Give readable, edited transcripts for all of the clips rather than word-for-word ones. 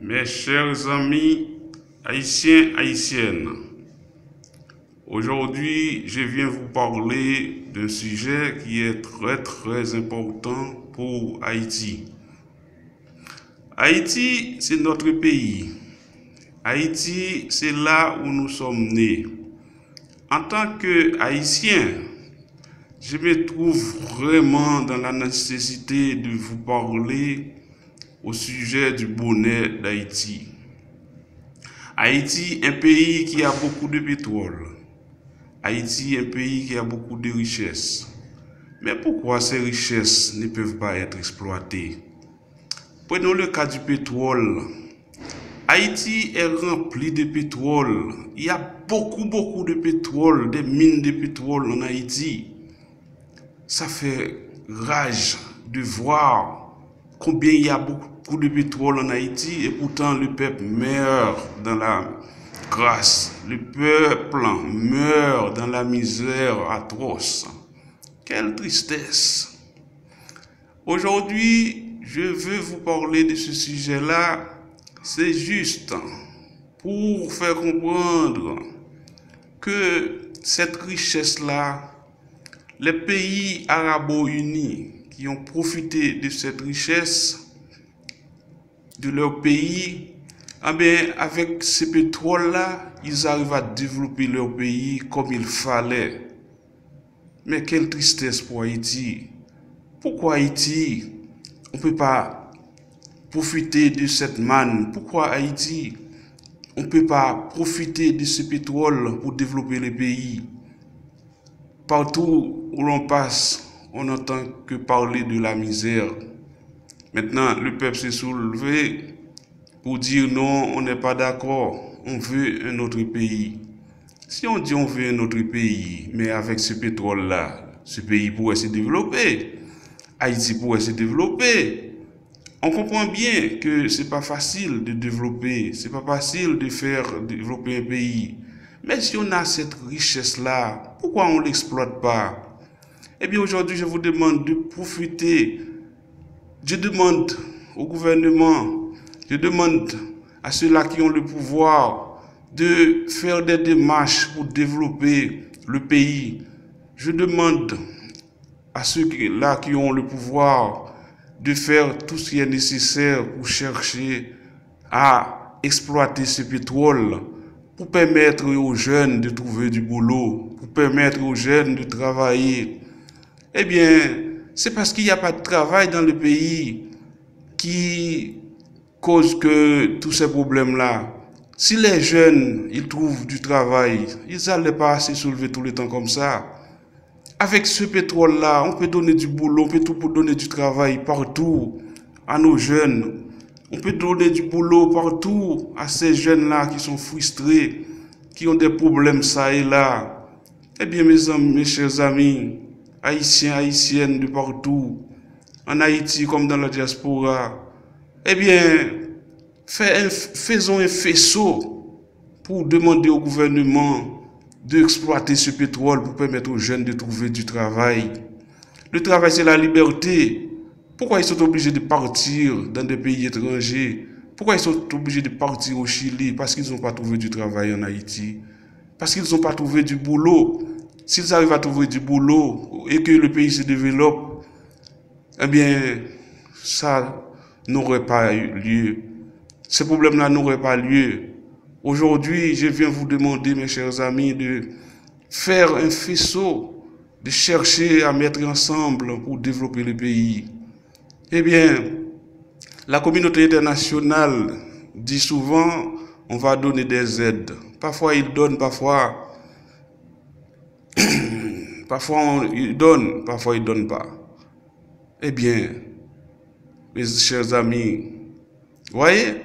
Mes chers amis haïtiens, haïtiennes, aujourd'hui je viens vous parler d'un sujet qui est très important pour Haïti. Haïti, c'est notre pays. Haïti, c'est là où nous sommes nés. En tant que Haïtien, je me trouve vraiment dans la nécessité de vous parler au sujet du bonheur d'Haïti. Haïti, un pays qui a beaucoup de pétrole. Haïti, un pays qui a beaucoup de richesses. Mais pourquoi ces richesses ne peuvent pas être exploitées? Prenons le cas du pétrole. Haïti est rempli de pétrole. Il y a beaucoup de pétrole, des mines de pétrole en Haïti. Ça fait rage de voir combien il y a beaucoup de pétrole en Haïti et pourtant le peuple meurt dans la grâce. Le peuple meurt dans la misère atroce. Quelle tristesse! Aujourd'hui, je veux vous parler de ce sujet-là. C'est juste pour faire comprendre que cette richesse-là, les pays arabo-unis qui ont profité de cette richesse de leur pays, eh bien, avec ce pétrole-là, ils arrivent à développer leur pays comme il fallait. Mais quelle tristesse pour Haïti! Pourquoi Haïti, on ne peut pas profiter de cette manne? Pourquoi Haïti, on ne peut pas profiter de ce pétrole pour développer le pays? Partout où l'on passe, on n'entend que parler de la misère. Maintenant, le peuple s'est soulevé pour dire non, on n'est pas d'accord, on veut un autre pays. Si on dit on veut un autre pays, mais avec ce pétrole-là, ce pays pourrait se développer, Haïti pourrait se développer. On comprend bien que c'est pas facile de développer, c'est pas facile de faire développer un pays. Mais si on a cette richesse-là, pourquoi on ne l'exploite pas? Eh bien aujourd'hui, je vous demande de profiter. Je demande au gouvernement, je demande à ceux-là qui ont le pouvoir de faire des démarches pour développer le pays. Je demande à ceux-là qui ont le pouvoir de faire tout ce qui est nécessaire pour chercher à exploiter ce pétrole, pour permettre aux jeunes de trouver du boulot, pour permettre aux jeunes de travailler. Eh bien, c'est parce qu'il n'y a pas de travail dans le pays qui cause que tous ces problèmes-là. Si les jeunes, ils trouvent du travail, ils n'allaient pas se soulever tout le temps comme ça. Avec ce pétrole-là, on peut donner du boulot, on peut tout pour donner du travail partout à nos jeunes. On peut donner du boulot partout à ces jeunes-là qui sont frustrés, qui ont des problèmes ça et là. Eh bien, mes amis, mes chers amis, haïtiens, haïtiennes de partout, en Haïti comme dans la diaspora, eh bien, faisons un faisceau pour demander au gouvernement d'exploiter ce pétrole pour permettre aux jeunes de trouver du travail. Le travail, c'est la liberté. Pourquoi ils sont obligés de partir dans des pays étrangers? Pourquoi ils sont obligés de partir au Chili? Parce qu'ils n'ont pas trouvé du travail en Haïti. Parce qu'ils n'ont pas trouvé du boulot. S'ils arrivent à trouver du boulot et que le pays se développe, eh bien, ça n'aurait pas eu lieu. Ces problèmes-là n'auraient pas lieu. Aujourd'hui, je viens vous demander, mes chers amis, de faire un faisceau, de chercher à mettre ensemble pour développer le pays. Eh bien, la communauté internationale dit souvent, on va donner des aides. Parfois, ils donnent, parfois ils donnent, parfois ils donnent pas. Eh bien, mes chers amis, voyez,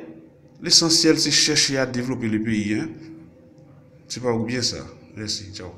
l'essentiel c'est chercher à développer le pays. Hein? C'est pas bien ça. Merci, ciao.